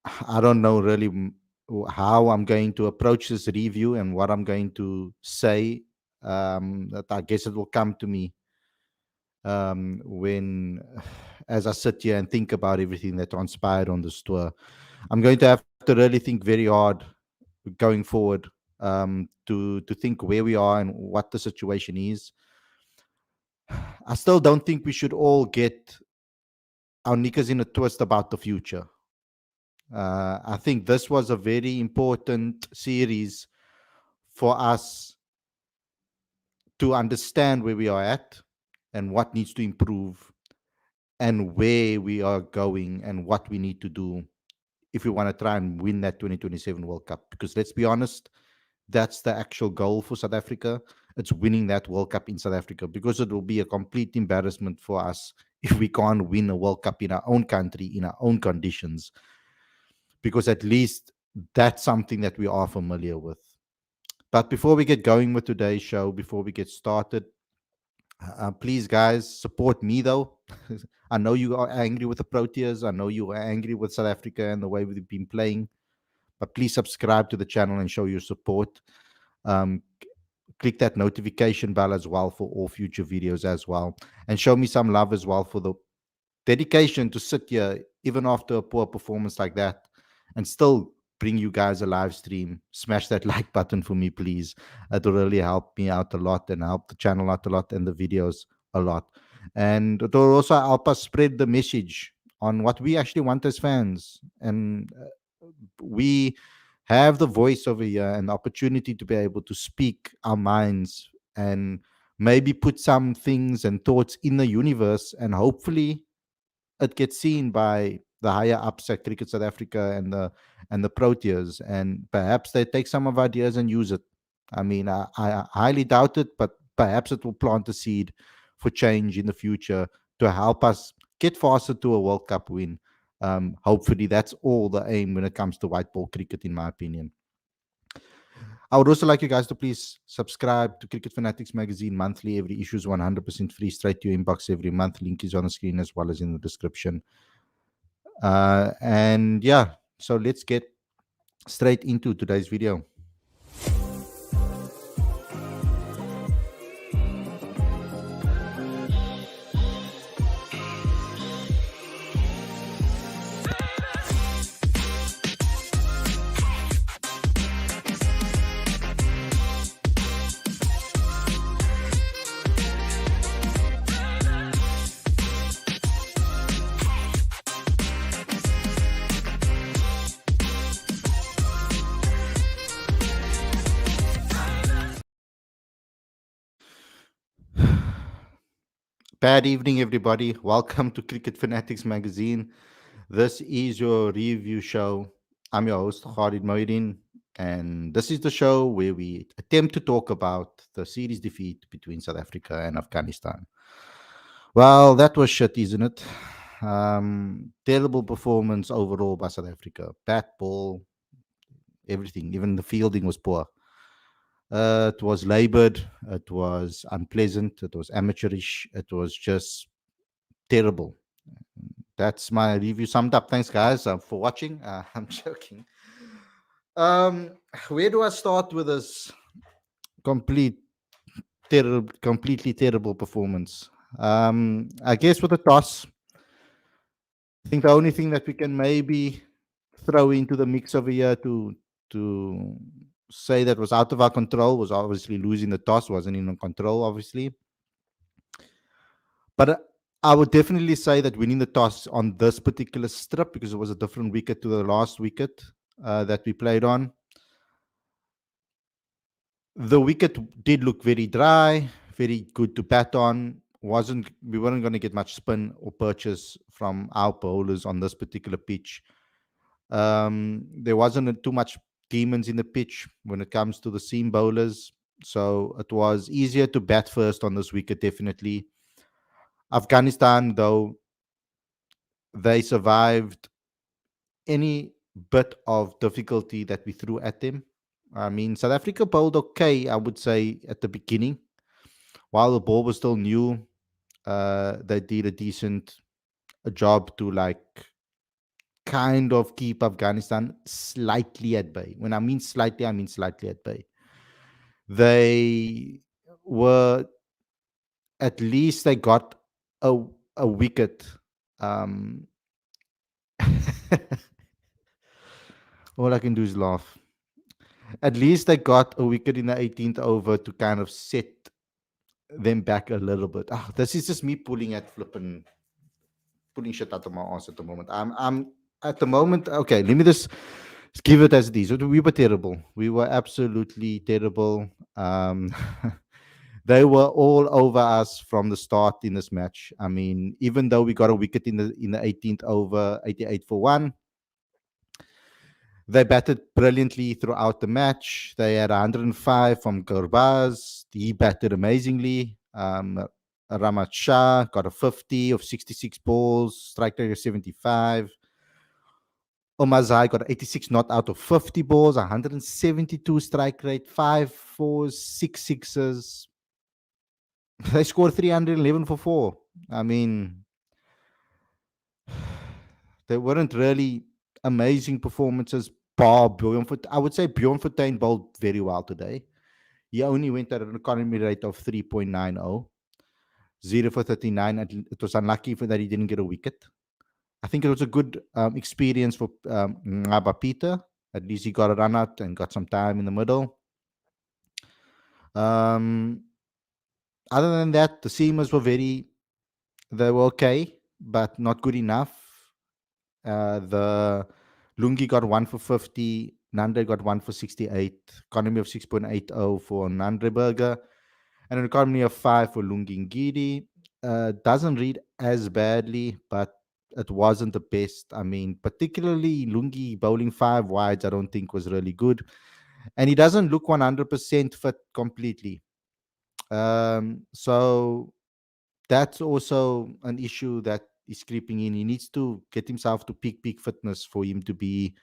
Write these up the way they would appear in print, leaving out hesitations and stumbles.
I don't know really how I'm going to approach this review and what I'm going to say. That I guess it will come to me when, as I sit here and think about everything that transpired on this tour. I'm going to have to really think very hard going forward, to think where we are and what the situation is. I still don't think we should all get our knickers in a twist about the future. I think this was a very important series for us to understand where we are at and what needs to improve and where we are going and what we need to do if we want to try and win that 2027 World Cup. Because let's be honest, that's the actual goal for South Africa. It's winning that World Cup in South Africa, because it will be a complete embarrassment for us if we can't win a World Cup in our own country, in our own conditions, because at least that's something that we are familiar with. But before we get going with today's show, before we get started, please, guys, support me though. I know you are angry with the Proteas. I know you are angry with South Africa and the way we've been playing. But please subscribe to the channel and show your support. Um, Click that notification bell as well for all future videos as well. And show me some love as well for the dedication to sit here, even after a poor performance like that, and still bring you guys a live stream. Smash that like button for me, please. It will really help me out a lot and help the channel out a lot and the videos a lot. And it will also help us spread the message on what we actually want as fans. And we have the voice over here and the opportunity to be able to speak our minds and maybe put some things and thoughts in the universe, and hopefully it gets seen by the higher ups at Cricket South Africa and the Proteas, and perhaps they take some of our ideas and use it. I mean, I highly doubt it, but perhaps it will plant a seed for change in the future to help us get faster to a World Cup win. Hopefully, that's all the aim when it comes to white ball cricket, in my opinion. I would also like you guys to please subscribe to Cricket Fanatics Magazine monthly. Every issue is 100% free, straight to your inbox every month. Link is on the screen as well as in the description. And yeah, so let's get straight into today's video. Bad evening, everybody. Welcome to Cricket Fanatics Magazine. This is your review show. I'm your host, Khalid, and this is the show where we attempt to talk about the series defeat between South Africa and Afghanistan. Well, that was shit, isn't it? Terrible performance overall by South Africa. Bat ball, everything. Even the fielding was poor. It was labored. It was unpleasant. It was amateurish. It was just terrible. That's my review summed up. Thanks, guys, for watching. I'm joking. Um, where do I start with this complete, completely terrible performance? I guess with the toss, I think the only thing that we can maybe throw into the mix over here to say that was out of our control was obviously losing the toss. Wasn't in control, obviously. But I would definitely say that winning the toss on this particular strip, because it was a different wicket to the last wicket that we played on, the wicket did look very dry, very good to bat on. We weren't going to get much spin or purchase from our bowlers on this particular pitch. There wasn't too much demons in the pitch when it comes to the seam bowlers, so it was easier to bat first on this wicket, definitely. Afghanistan, though, they survived any bit of difficulty that we threw at them. I mean, South Africa bowled okay, I would say, at the beginning. While the ball was still new, they did a decent job to kind of keep Afghanistan slightly at bay. When I mean slightly at bay. They were, at least they got a a wicket. Um, all I can do is laugh. At least they got a wicket in the 18th over to kind of set them back a little bit. Ah, this is just me pulling shit out of my ass at the moment. I'm at the moment. Okay, let me just give it as it is. We were terrible. We were absolutely terrible. They were all over us from the start in this match. I mean, even though we got a wicket in the 18th over, 88 for one, they batted brilliantly throughout the match. They had 105 from Gurbaz. He batted amazingly. Ramat Shah got a 50 of 66 balls, strike rate of 75. Omazai got 86 not out of 50 balls, 172 strike rate, 5 4s, 6 6s. They scored 311 for four. I mean, they weren't really amazing performances. Bar Bjorn, I would say Bjorn Fortuin bowled very well today. He only went at an economy rate of 3.90, 0 for 39. It was unlucky for that he didn't get a wicket. I think it was a good experience for Ngaba Peter. At least he got a run out and got some time in the middle. Um, Other than that, the seamers they were okay, but not good enough. The Lungi got 1 for 50. Nande got 1 for 68. Economy of 6.80 for Nandreberger. And an economy of 5 for Lungi Ngidi. Doesn't read as badly, but it wasn't the best. I mean, particularly Lungi bowling 5 wides, I don't think was really good. And he doesn't look 100% fit completely. So that's also an issue that is creeping in. He needs to get himself to peak fitness for him to be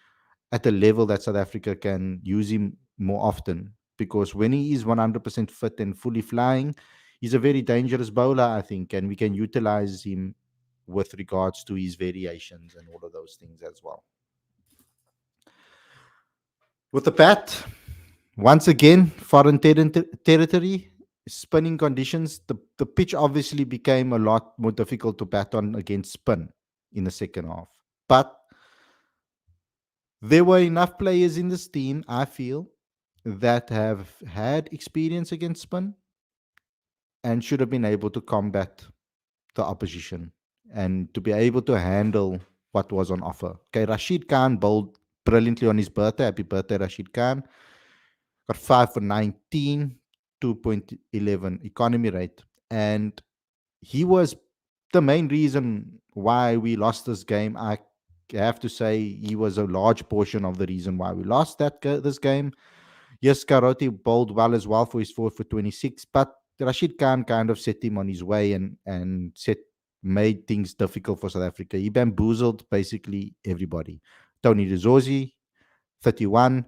at a level that South Africa can use him more often. Because when he is 100% fit and fully flying, he's a very dangerous bowler, I think, and we can utilize him with regards to his variations and all of those things as well. With the bat, once again, foreign territory, spinning conditions, the pitch obviously became a lot more difficult to bat on against spin in the second half. But there were enough players in this team, I feel, that have had experience against spin and should have been able to combat the opposition and to be able to handle what was on offer. Okay, Rashid Khan bowled brilliantly on his birthday. Happy birthday, Rashid Khan. Got 5 for 19, 2.11 economy rate. And he was the main reason why we lost this game. I have to say he was a large portion of the reason why we lost this game. Yes, Karoti bowled well as well for his 4 for 26, but Rashid Khan kind of set him on his way and made things difficult for South Africa. He bamboozled basically everybody. Tony Rizorzi, 31.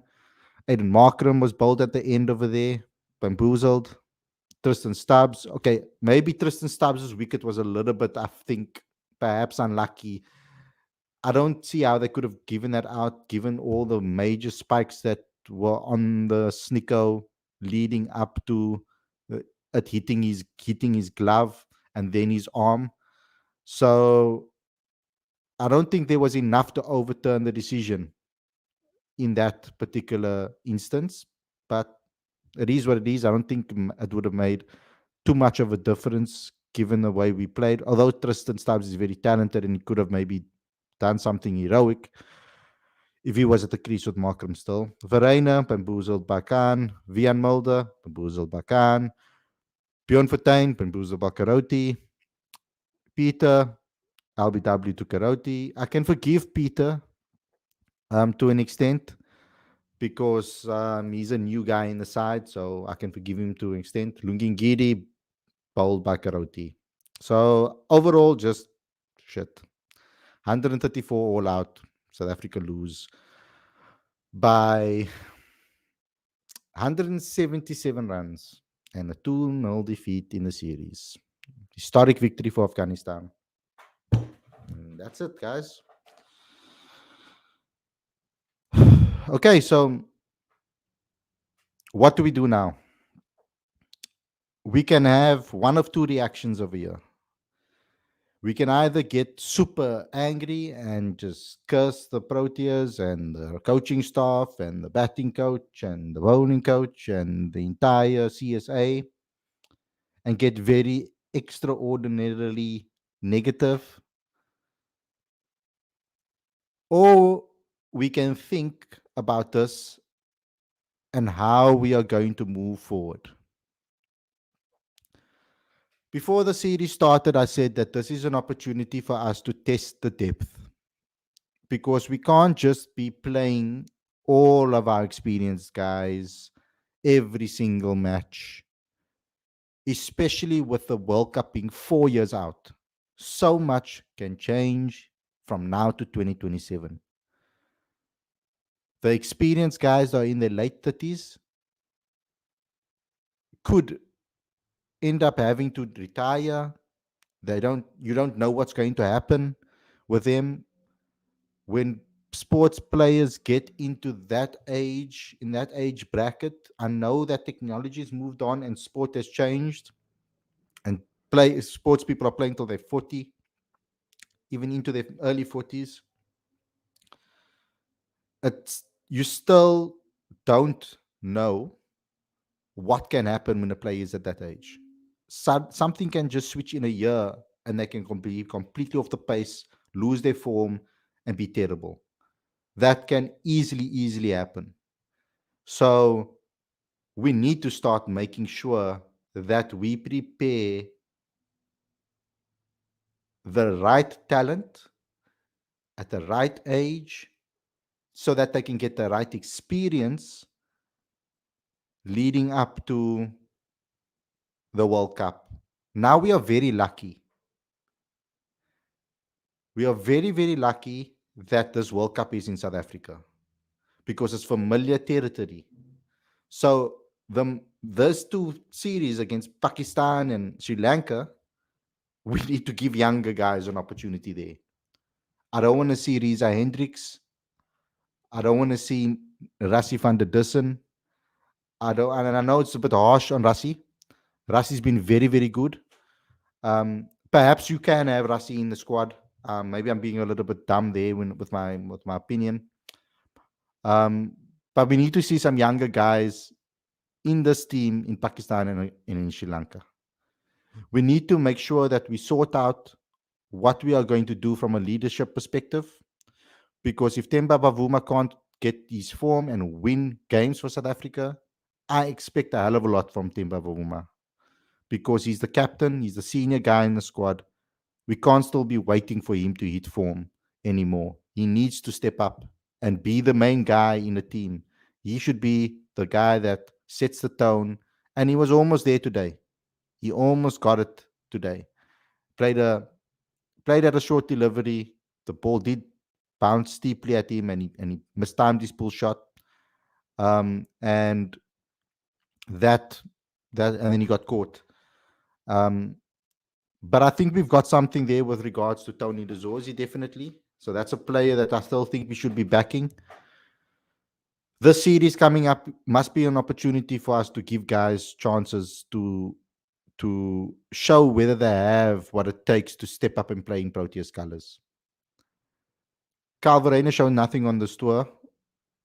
Aiden Markram was bowled at the end over there, bamboozled. Tristan Stubbs. Okay, maybe Tristan Stubbs' wicket was a little bit, I think, perhaps unlucky. I don't see how they could have given that out, given all the major spikes that were on the Snicko leading up to it hitting his glove and then his arm. So I don't think there was enough to overturn the decision in that particular instance. But it is what it is. I don't think it would have made too much of a difference given the way we played. Although Tristan Stubbs is very talented and he could have maybe done something heroic if he was at the crease with Markram still. Verreina, bamboozled by Khan. Vian Mulder, bamboozled by Khan. Bjorn Fortuin, bamboozled by Karoti. Peter, LBW to Karoti. I can forgive Peter to an extent because he's a new guy in the side, so I can forgive him to an extent. Lungingidi, bowled by Karoti. So overall, just shit. 134 all out. South Africa lose by 177 runs and a 2-0 defeat in the series. Historic victory for Afghanistan. And that's it, guys. Okay, so what do we do now? We can have one of two reactions over here. We can either get super angry and just curse the Proteas and the coaching staff and the batting coach and the bowling coach and the entire CSA and get very extraordinarily negative, or we can think about this and how we are going to move forward. Before the series started, I said that this is an opportunity for us to test the depth because we can't just be playing all of our experienced guys every single match, especially with the World Cup being 4 years out. So much can change from now to 2027. The experienced guys that are in their late 30s could end up having to retire. You don't know what's going to happen with them when sports players get into that age, in that age bracket. I know that technology has moved on and sport has changed, and play sports people are playing till they're 40, even into their early 40s. It's you still don't know what can happen when a player is at that age. Something can just switch in a year and they can be completely off the pace, lose their form, and be terrible. That can easily happen. So we need to start making sure that we prepare the right talent at the right age so that they can get the right experience leading up to the World Cup. Now we are very lucky. We are very lucky that this World Cup is in South Africa because it's familiar territory. So those two series against Pakistan and Sri Lanka, we need to give younger guys an opportunity there. I don't want to see Riza Hendricks. I don't want to see Rassi van der Dussen. I don't, and I know it's a bit harsh on Rassi. Rassi's been very good. Perhaps you can have Rassi in the squad. Maybe I'm being a little bit dumb there with my opinion. But we need to see some younger guys in this team in Pakistan and in Sri Lanka. We need to make sure that we sort out what we are going to do from a leadership perspective. Because if Temba Bavuma can't get his form and win games for South Africa, I expect a hell of a lot from Temba Bavuma. Because he's the captain, he's the senior guy in the squad. We can't still be waiting for him to hit form anymore. He needs to step up and be the main guy in the team. He should be the guy that sets the tone. And he was almost there today. He almost got it today. Played a played at a short delivery. The ball did bounce steeply at him, and he mistimed his pull shot. And that and then he got caught. Um, but I think we've got something there with regards to Tony De Zorzi, definitely. So that's a player that I still think we should be backing. This series coming up must be an opportunity for us to give guys chances to show whether they have what it takes to step up and play in Proteas colours. Calvert has shown nothing on this tour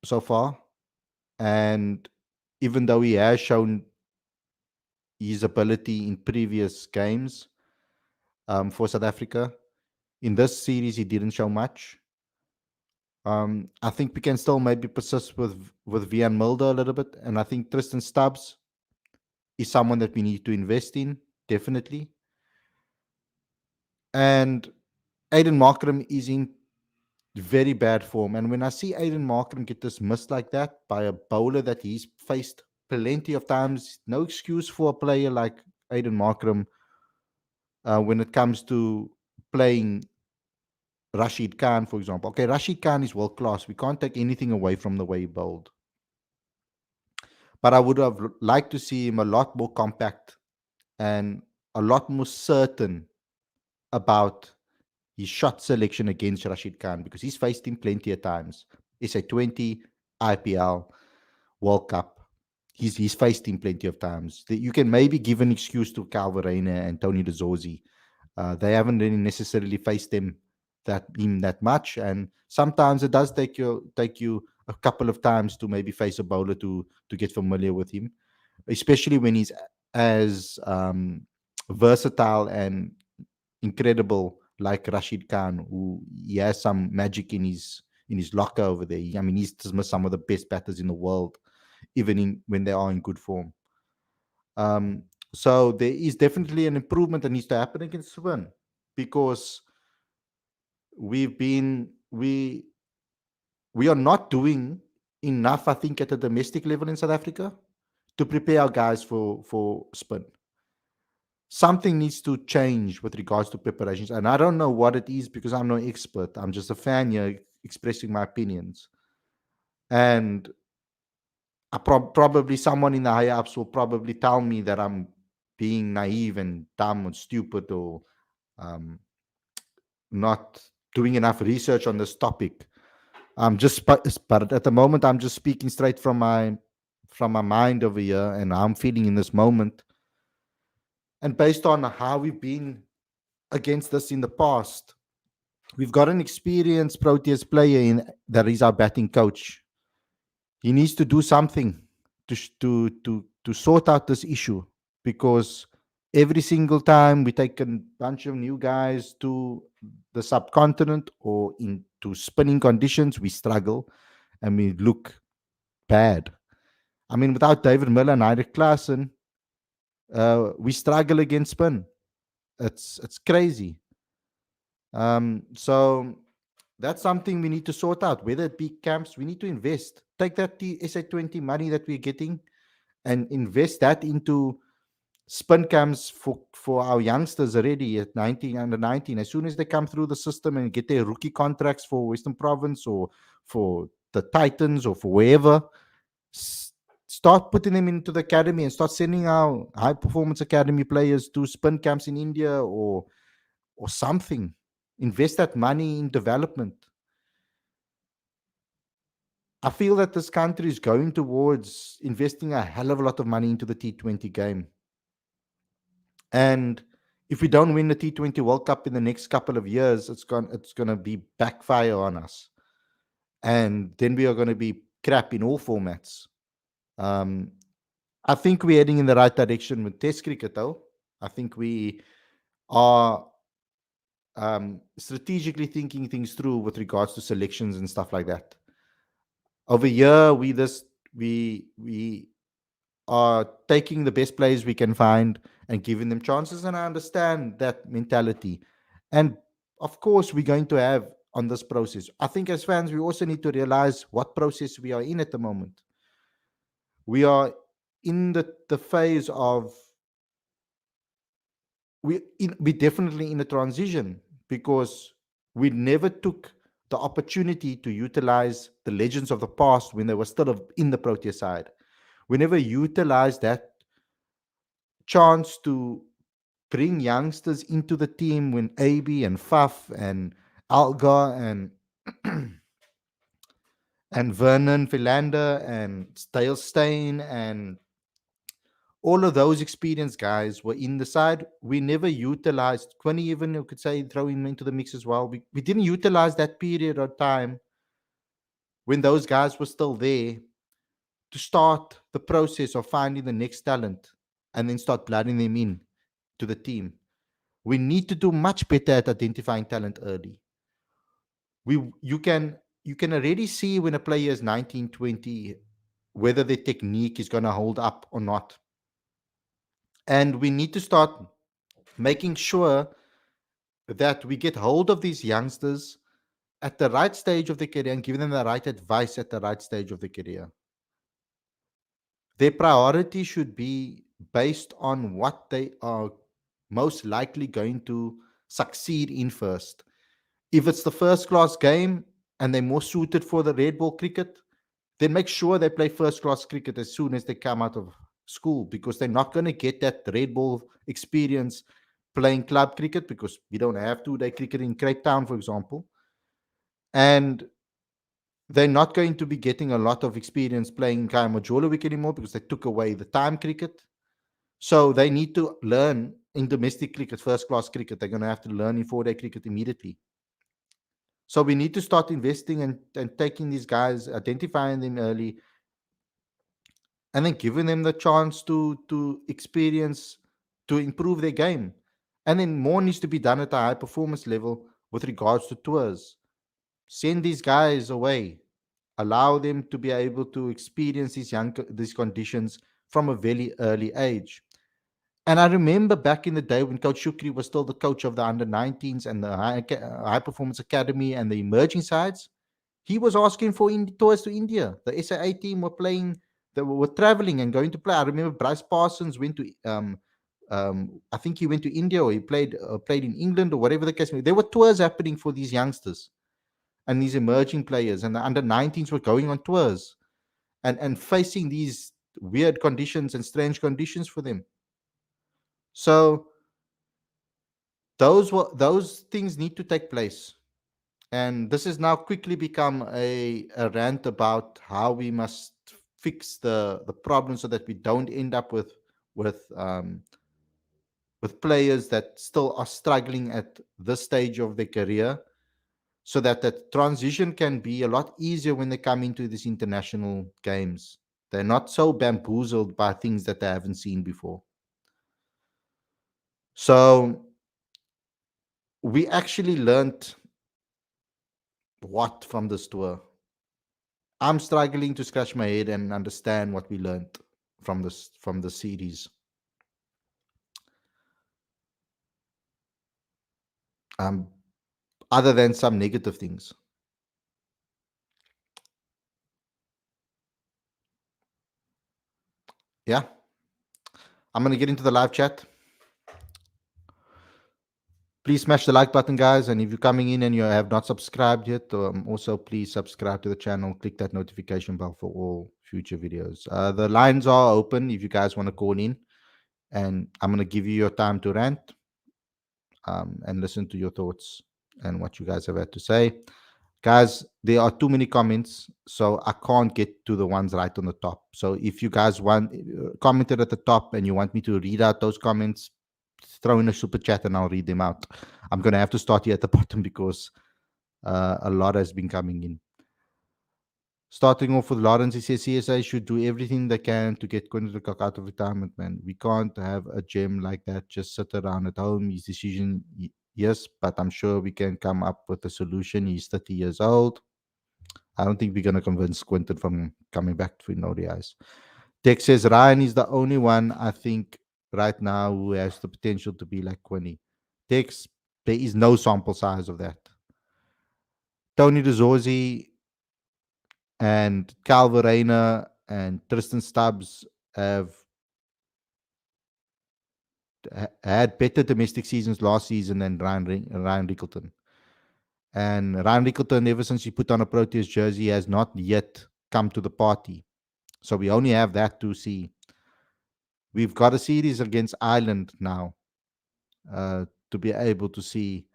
so far, and even though he has shown his ability in previous games for South Africa, in this series he didn't show much. I think we can still maybe persist with Vian Mulder a little bit, and I think Tristan Stubbs is someone that we need to invest in, definitely. And Aiden Markram is in very bad form. And when I see Aiden Markram get dismissed like that by a bowler that he's faced plenty of times, no excuse for a player like Aiden Markram when it comes to playing Rashid Khan, for example. Okay, Rashid Khan is world class. We can't take anything away from the way he bowled. But I would have liked to see him a lot more compact and a lot more certain about his shot selection against Rashid Khan because he's faced him plenty of times. SA20, IPL, World Cup. He's faced him plenty of times. You can maybe give an excuse to Calvarena and Tony De Zorzi. They haven't really necessarily faced him that much, and sometimes it does take you a couple of times to maybe face a bowler to get familiar with him, especially when he's as versatile and incredible like Rashid Khan, who he has some magic in his locker over there. I mean, he's some of the best batters in the world, even when they are in good form. Um, so there is definitely an improvement that needs to happen against Swin, because we've been we are not doing enough, I think, at the domestic level in South Africa to prepare our guys for spin. Something needs to change with regards to preparations, and I don't know what it is because I'm no expert. I'm just a fan here expressing my opinions, and probably someone in the higher ups will probably tell me that I'm being naive and dumb and stupid, or um, not doing enough research on this topic. But at the moment, I'm just speaking straight from my mind over here, and how I'm feeling in this moment, and based on how we've been against this in the past. We've got an experienced Proteas player in that is our batting coach. He needs to do something to sort out this issue, because every single time we take a bunch of new guys to the subcontinent or into spinning conditions, we struggle and we look bad. I mean, without David Miller and Heinrich Klaassen, we struggle against spin. It's crazy. So that's something we need to sort out. Whether it be camps, we need to invest. Take that SA20 money that we're getting and invest that into spin camps for our youngsters already at 19, under 19. As soon as they come through the system and get their rookie contracts for Western Province or for the Titans or for wherever, start putting them into the academy and start sending our high performance academy players to spin camps in India or something. Invest that money in development. I feel that this country is going towards investing a hell of a lot of money into the T20 game. And if we don't win the T20 World Cup in the next couple of years, it's going to be backfire on us. And then we are going to be crap in all formats. I think we're heading in the right direction with Test cricket, though. I think we are strategically thinking things through with regards to selections and stuff like that. Over here, we are taking the best players we can find and giving them chances, and I understand that mentality. And of course, we're going to have on this process. I think as fans, we also need to realize what process we are in at the moment. We are in the phase of we definitely in a transition, because we never took the opportunity to utilize the legends of the past when they were still in the Protea side. We never utilized that chance to bring youngsters into the team when AB and Faf and Alga and Vernon Philander and Dale Steyn and all of those experienced guys were in the side. We never utilized Quinny, even you could say throw him into the mix as well. We didn't utilize that period of time when those guys were still there to start the process of finding the next talent and then start blooding them in to the team. We need to do much better at identifying talent early. You can already see when a player is 19, 20, whether their technique is going to hold up or not. And we need to start making sure that we get hold of these youngsters at the right stage of their career and giving them the right advice at the right stage of their career. Their priority should be based on what they are most likely going to succeed in first. If it's the first class game and they're more suited for the red ball cricket, then make sure they play first class cricket as soon as they come out of school, because they're not going to get that red ball experience playing club cricket, because we don't have 2-day cricket in Cape Town, for example. And They're not going to be getting a lot of experience playing Kai Majolo week anymore because they took away the time cricket. So they need to learn in domestic cricket, first class cricket. They're going to have to learn in 4-day cricket immediately. So we need to start investing and taking these guys, identifying them early, and then giving them the chance to experience, to improve their game. And then more needs to be done at a high performance level with regards to tours. Send these guys away. Allow them to be able to experience these conditions from a very early age. And I remember back in the day when Coach Shukri was still the coach of the under 19s and the high performance academy and the emerging sides, he was asking for tours to India. The SAA team were playing, they were traveling and going to play. I remember Bryce Parsons went to, I think he went to India or he played in England or whatever the case may be. There were tours happening for these youngsters and these emerging players, and the under 19s were going on tours and facing these weird conditions and strange conditions for them. So those things need to take place. And this has now quickly become a rant about how we must fix the problem so that we don't end up with um, with players that still are struggling at this stage of their career, so that the transition can be a lot easier when they come into these international games. They're not so bamboozled by things that they haven't seen before. So we actually learned what from this tour. I'm struggling to scratch my head and understand what we learned from the series. Um, Other than some negative things. Yeah, I'm gonna get into the live chat. Please smash the like button, guys. And if you're coming in and you have not subscribed yet, also please subscribe to the channel. Click that notification bell for all future videos. The lines are open if you guys want to call in, and I'm gonna give you your time to rant and listen to your thoughts and what you guys have had to say. Guys, there are too many comments, so I can't get to the ones right on the top. So if you guys want commented at the top and you want me to read out those comments, throw in a super chat and I'll read them out. I'm going to have to start here at the bottom because a lot has been coming in. Starting off with Lawrence, he says CSA should do everything they can to get Quentin Cook out of retirement, man. We can't have a gem like that just sit around at home. His decision, yes, but I'm sure we can come up with a solution. He's 30 years old. I don't think we're going to convince Quentin from coming back to ODIs. Tex says Ryan is the only one I think right now who has the potential to be like Quinny. Tex, there is no sample size of that. Tony DeZorzi and Cal Verreina and Tristan Stubbs have had better domestic seasons last season than Ryan Rickleton. And Ryan Rickleton, ever since he put on a Proteas jersey, has not yet come to the party. So we only have that to see. We've got a series against Ireland now to be able to see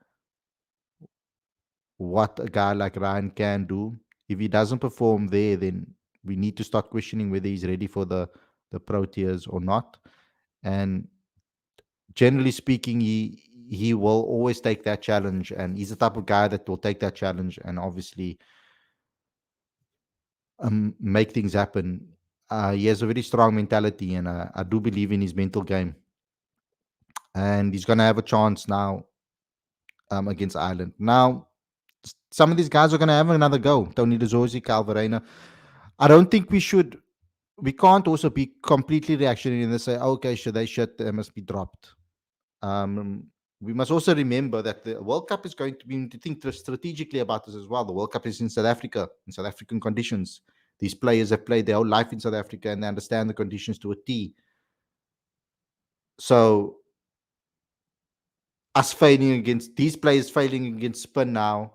what a guy like Ryan can do. If he doesn't perform there, then we need to start questioning whether he's ready for the Proteas or not. And generally speaking, he will always take that challenge, and he's the type of guy that will take that challenge and obviously make things happen. He has a very strong mentality, and I do believe in his mental game. And he's going to have a chance now against Ireland. Now, some of these guys are going to have another go. Tony DeZorzi, Cal Verreina. I don't think we can't also be completely reactionary and say, okay, should they shut, they must be dropped. Um, we must also remember that the World Cup is going to be to think strategically about this as well. The World Cup is in South Africa, in South African conditions. These players have played their whole life in South Africa and they understand the conditions to a T. So us failing against these players failing against spin now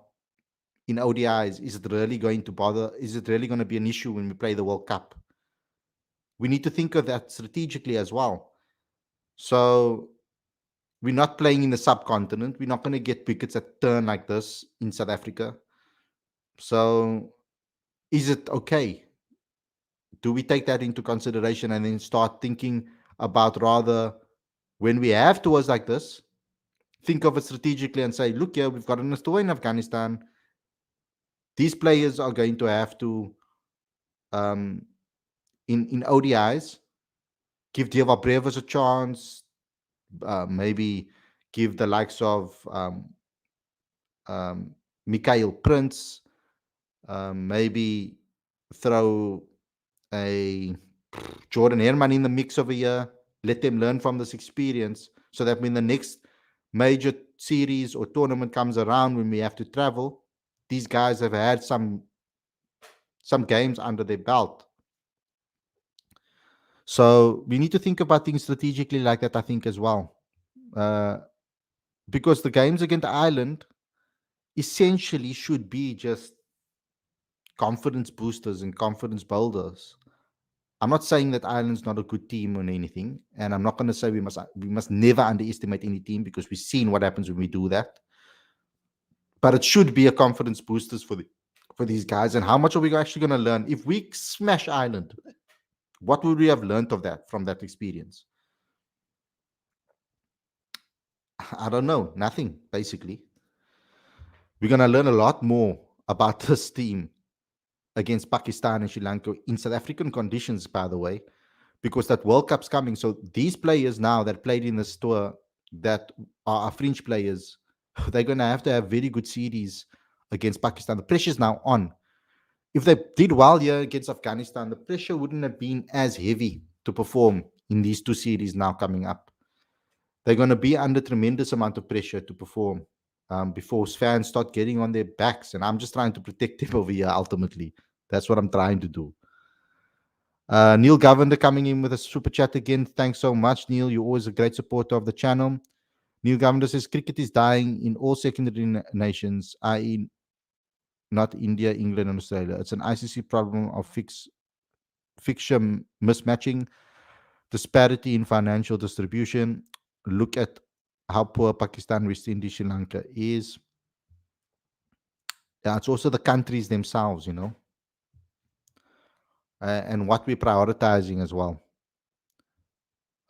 in ODIs, is it really going to bother? Is it really going to be an issue when we play the World Cup? We need to think of that strategically as well. So we're not playing in the subcontinent. We're not going to get wickets that turn like this in South Africa. So, Is it okay? Do we take that into consideration and then start thinking about rather when we have tours like this, think of it strategically and say, look here, we've got an tour in Afghanistan. These players are going to have to, um, in ODIs, give Deva Brevers a chance, maybe give the likes of um, Mikhail Prince, maybe throw a Jordan Herman in the mix of a year, let them learn from this experience so that when the next major series or tournament comes around, when we have to travel, these guys have had some games under their belt. So we need to think about things strategically like that, I think, as well. Uh, because the games against Ireland essentially should be just confidence boosters and confidence builders. I'm not saying that Ireland's not a good team or anything, and I'm not going to say we must never underestimate any team because we've seen what happens when we do that. But it should be a confidence boosters for these guys. And how much are we actually going to learn if we smash Ireland? What would we have learned of that from that experience? I don't know. Nothing, basically. We're going to learn a lot more about this team against Pakistan and Sri Lanka in South African conditions, by the way, because that World Cup's coming. So these players now that played in this tour that are French players, they're going to have very good series against Pakistan. The pressure's now on. If they did well here against Afghanistan, the pressure wouldn't have been as heavy to perform in these two series now coming up. They're going to be under tremendous amount of pressure to perform before fans start getting on their backs. And I'm just trying to protect them over here, ultimately. That's what I'm trying to do. Neil Govender coming in with a super chat again. Thanks so much, Neil. You're always a great supporter of the channel. Neil Govender says cricket is dying in all secondary nations, i.e., not India, England, and Australia. It's an ICC problem of fixture mismatching, disparity in financial distribution. Look at how poor Pakistan, West Indies, Sri Lanka is. Yeah, it's also the countries themselves, and what we're prioritizing as well.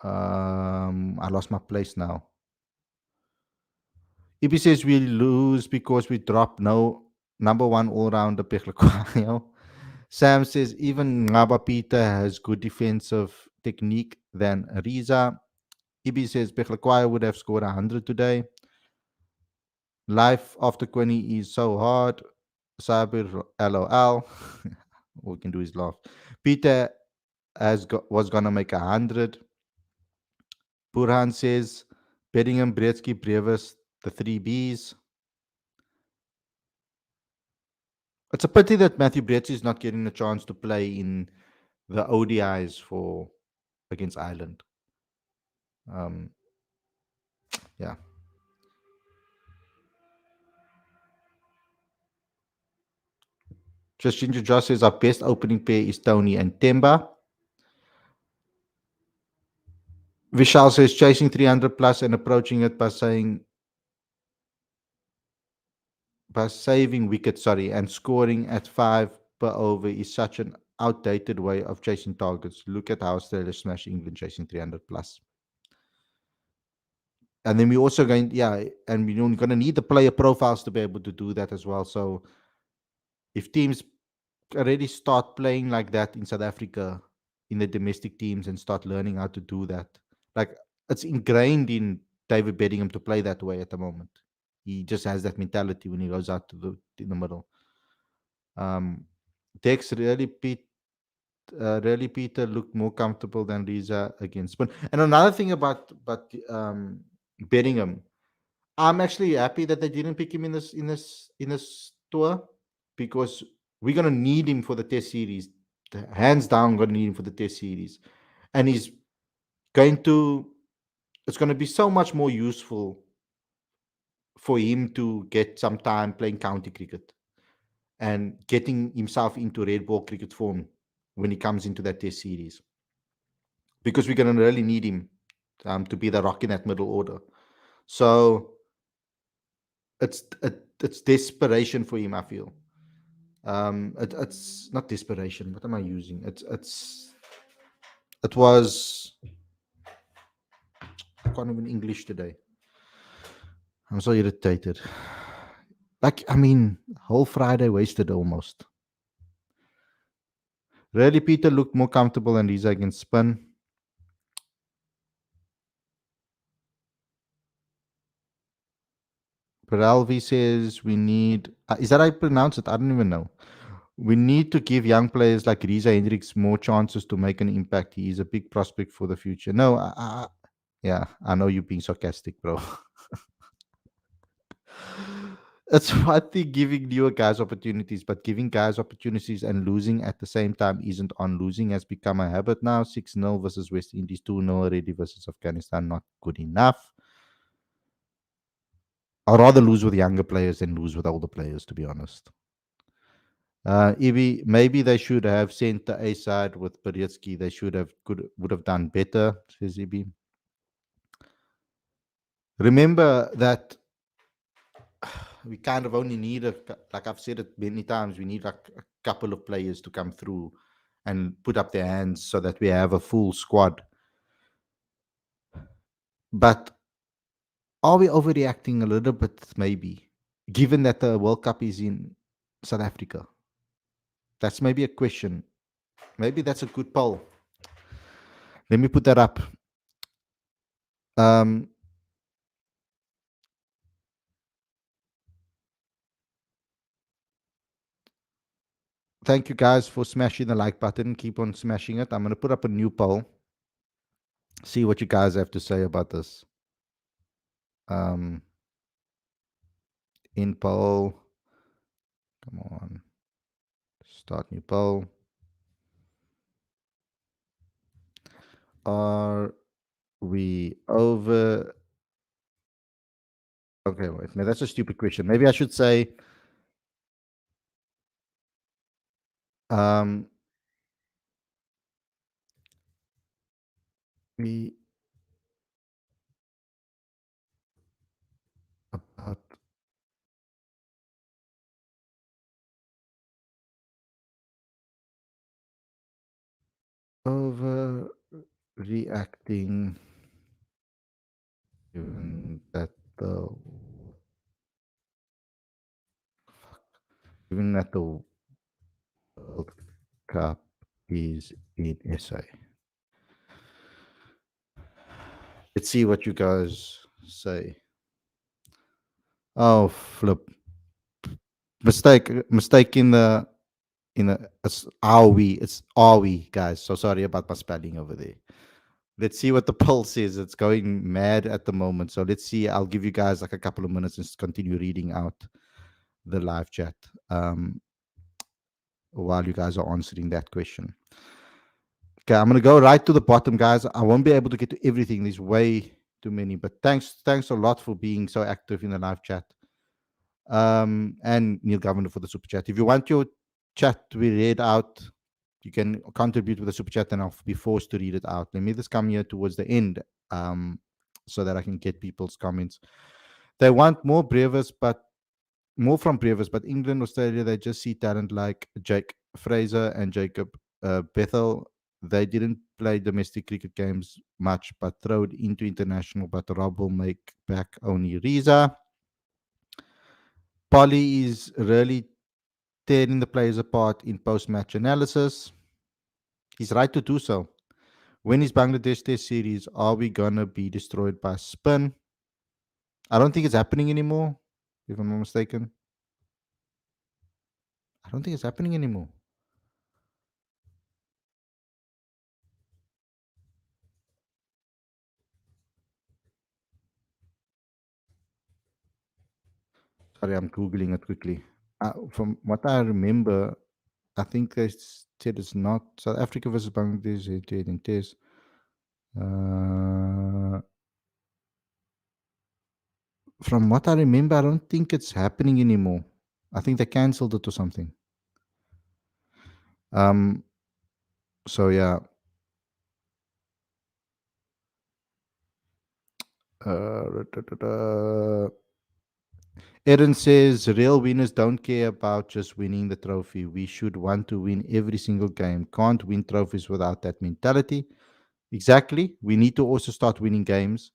I lost my place now. Ibi says we lose because we drop no number one all rounder Pehlakwayo. Sam says even Ngaba Peter has good defensive technique than Riza. Ibi says Pehlakwayo would have scored 100 today. Life after Quinny is so hard. Sabir LOL. All we can do is laugh. Peter was gonna make 100. Burhan says Bedingham, Bretsky, Brevis, the three Bs. It's a pity that Matthew Bretsky is not getting a chance to play in the ODIs for against Ireland. Um, yeah. Just Ginger Josh says our best opening pair is Tony and Temba. Vishal says chasing 300 plus and approaching it by saving wickets, and scoring at 5 per over is such an outdated way of chasing targets. Look at how Australia smashed England chasing 300 plus. And then we're also going, and we're going to need the player profiles to be able to do that as well. So if teams already start playing like that in South Africa, in the domestic teams, and start learning how to do that, like it's ingrained in David Bedingham to play that way at the moment. He just has that mentality when he goes out in the middle. Dex really Peter looked more comfortable than Riza against Spin. And another thing about Bedingham, I'm actually happy that they didn't pick him in this tour because we're gonna need him for the Test series. Hands down, gonna need him for the Test series, and he's going to. It's going to be so much more useful for him to get some time playing county cricket and getting himself into red ball cricket form when he comes into that Test series, because we're going to really need him to be the rock in that middle order. So it's desperation for him, I feel. It's not desperation. What am I using? It was. I can't even English today. I'm so irritated. Like, I mean, whole Friday wasted almost. Really, Peter looked more comfortable than Riza against spin. Peralvi says we need. Is that how I pronounce it? I don't even know. We need to give young players like Riza Hendricks more chances to make an impact. He is a big prospect for the future. No, yeah, I know you're being sarcastic, bro. It's one thing giving newer guys opportunities, but giving guys opportunities and losing at the same time isn't on. Losing has become a habit now. 6-0 versus West Indies, 2-0 already versus Afghanistan. Not good enough. I'd rather lose with younger players than lose with older players, to be honest. Ibi, maybe they should have sent the A side with Beretsky. They should have would have done better, says Ibi. Remember that we kind of only need like I've said it many times, we need like a couple of players to come through and put up their hands so that we have a full squad. But are we overreacting a little bit, maybe, given that the World Cup is in South Africa? That's maybe a question. Maybe that's a good poll. Let me put that up. Um, Thank you guys for smashing the like button. Keep on smashing it. I'm going to put up a new poll. See what you guys have to say about this. Um, in poll. Come on. Start new poll. Are we over? Okay, wait. No, that's a stupid question. Maybe I should say, um, we about overreacting given that the given that the World Cup is in SA. Let's see what you guys say. Oh, flip. Mistake in the it's are we guys. So sorry about my spelling over there. Let's see what the poll says. It's going mad at the moment. So let's see. I'll give you guys like a couple of minutes and continue reading out the live chat while you guys are answering that question. Okay, I'm gonna go right to the bottom, guys. I won't be able to get to everything. There's way too many, but thanks a lot for being so active in the live chat. And Neil Governor for the super chat. If you want your chat to be read out, you can contribute with a super chat, and I'll be forced to read it out. Let me just come here towards the end, so that I can get people's comments. They want more Brewers, but more from Brewers, but England, Australia, they just see talent like Jake Fraser and Jacob Bethel. They didn't play domestic cricket games much, but throw it into international. But Rob will make back only Riza. Polly is really tearing the players apart in post-match analysis. He's right to do so. When is Bangladesh Test series? Are we gonna be destroyed by spin? I don't think it's happening anymore, if I'm not mistaken. I don't think it's happening anymore. Sorry, I'm googling it quickly. From what I remember, I think they said it's not South Africa versus Bangladesh in Test. Uh, from what I remember, I don't think it's happening anymore. I think they cancelled it or something. Um, so yeah. Uh, Erin says real winners don't care about just winning the trophy. We should want to win every single game. Can't win trophies without that mentality. Exactly. We need to also start winning games.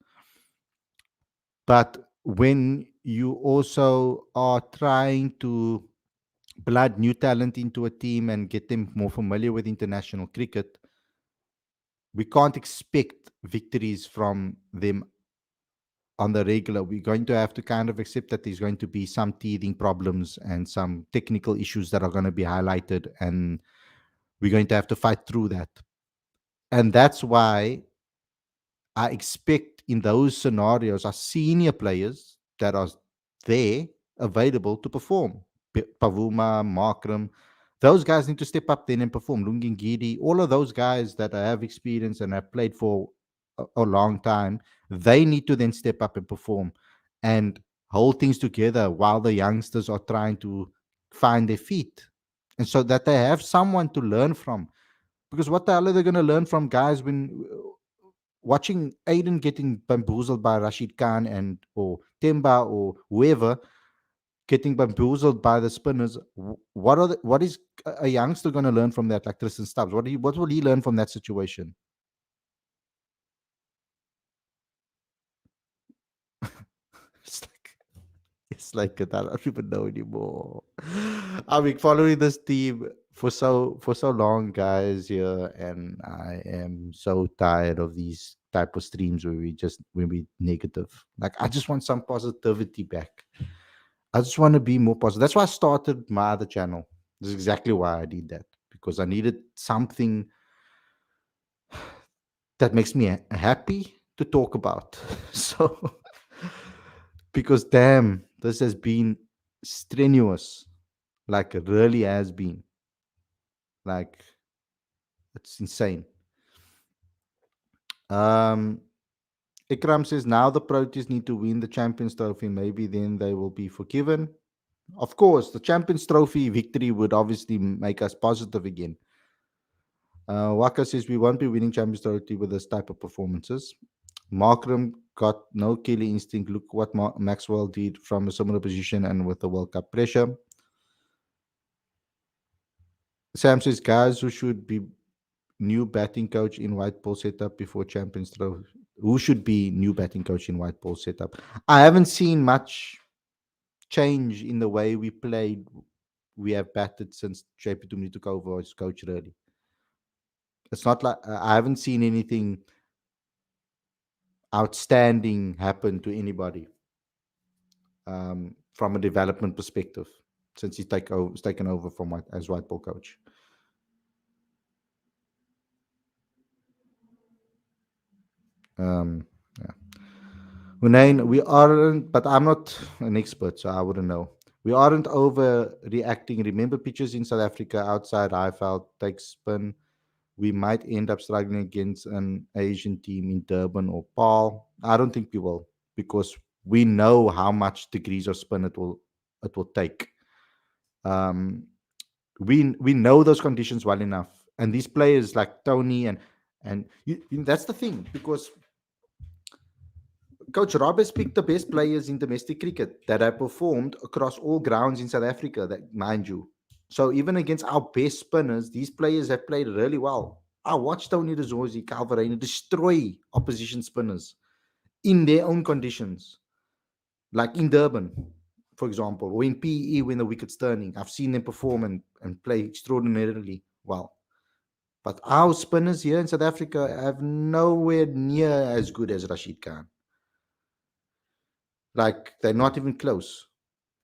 But when you also are trying to blood new talent into a team and get them more familiar with international cricket, we can't expect victories from them on the regular. We're going to have to kind of accept that there's going to be some teething problems and some technical issues that are going to be highlighted, and we're going to have to fight through that. And that's why I expect in those scenarios our senior players that are there available to perform. Pavuma, Markram, those guys need to step up then and perform. Lungingidi, all of those guys that have experience and have played for a long time, they need to then step up and perform and hold things together while the youngsters are trying to find their feet. And so that they have someone to learn from. Because what the hell are they going to learn from guys when watching Aiden getting bamboozled by Rashid Khan and or Temba or whoever getting bamboozled by the spinners? What is a youngster going to learn from that? Like Tristan Stubbs, what will he learn from that situation? It's like I don't even know anymore. I've been following this team for so long, guys. Here, and I am so tired of these type of streams where we negative. Like I just want some positivity back. I just want to be more positive. That's why I started my other channel. This is exactly why I did that, because I needed something that makes me happy to talk about. So, because damn, this has been strenuous. Like it really has been. Like it's insane. Um, Ikram says now the Proteas need to win the Champions Trophy. Maybe then they will be forgiven. Of course, the Champions Trophy victory would obviously make us positive again. Waka says we won't be winning Champions Trophy with this type of performances. Markram got no killer instinct. Look what Maxwell did from a similar position and with the World Cup pressure. Sam says guys who should be new batting coach in white ball setup before Champions Trophy. Who should be new batting coach in white ball setup? I haven't seen much change in the way we played. We have batted since JP Dumini took over as coach. Really, it's not like I haven't seen anything outstanding happen to anybody from a development perspective since he's taken over from as white ball coach. Um, yeah. Hunain, we aren't, but I'm not an expert, so I wouldn't know. We aren't overreacting. Remember pitches in South Africa outside Highveld take spin. We might end up struggling against an Asian team in Durban or Paarl. I don't think we will, because we know how much degrees of spin it will take. Um, we know those conditions well enough, and these players like Tony and that's the thing, because Coach Rob has picked the best players in domestic cricket that have performed across all grounds in South Africa, that mind you. So even against our best spinners, these players have played really well. I watched Tony Rizorzi, Calvarino destroy opposition spinners in their own conditions, like in Durban, for example, or in PE when the wicket's turning. I've seen them perform and play extraordinarily well. But our spinners here in South Africa have nowhere near as good as Rashid Khan. Like they're not even close.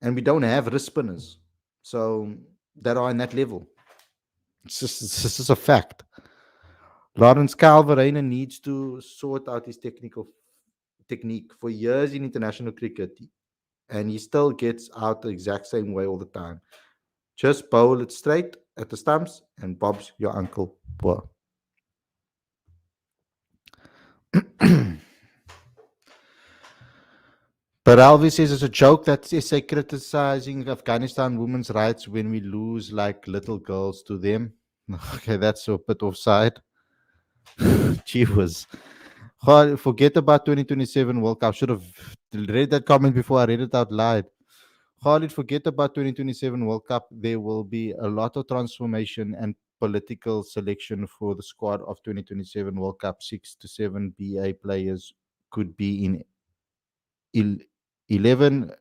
And we don't have wrist spinners. So that are in that level. This is a fact. Lawrence Calvarino needs to sort out his technique for years in international cricket, and he still gets out the exact same way all the time. Just bowl it straight at the stumps, and Bob's your uncle. Poor. But Alvi says it's a joke that SA criticizing Afghanistan women's rights when we lose like little girls to them. Okay, that's a bit offside. Gee whiz. Forget about 2027 World Cup. Should have read that comment before I read it out loud. Khalid, forget about 2027 World Cup. There will be a lot of transformation and political selection for the squad of 2027 World Cup. 6 to 7 BA players could be in 11.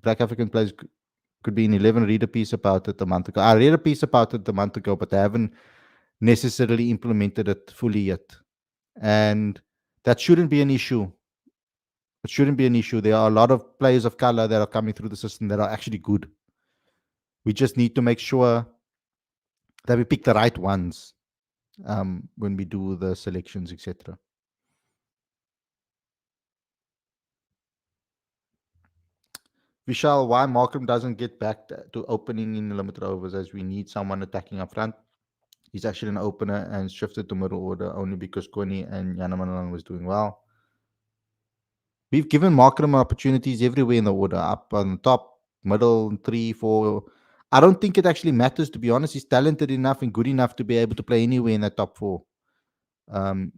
Black African players could be in 11. Read a piece about it a month ago. I read a piece about it a month ago, but I haven't necessarily implemented it fully yet. And that shouldn't be an issue. It shouldn't be an issue. There are a lot of players of color that are coming through the system that are actually good. We just need to make sure that we pick the right ones when we do the selections, etc. Vishal, why Markham doesn't get back to opening in the limited overs as we need someone attacking up front? He's actually an opener and shifted to middle order only because Kony and Yanamalan was doing well. We've given Markham opportunities everywhere in the order, up on top, middle, 3, 4. I don't think it actually matters, to be honest. He's talented enough and good enough to be able to play anywhere in the top 4. Um,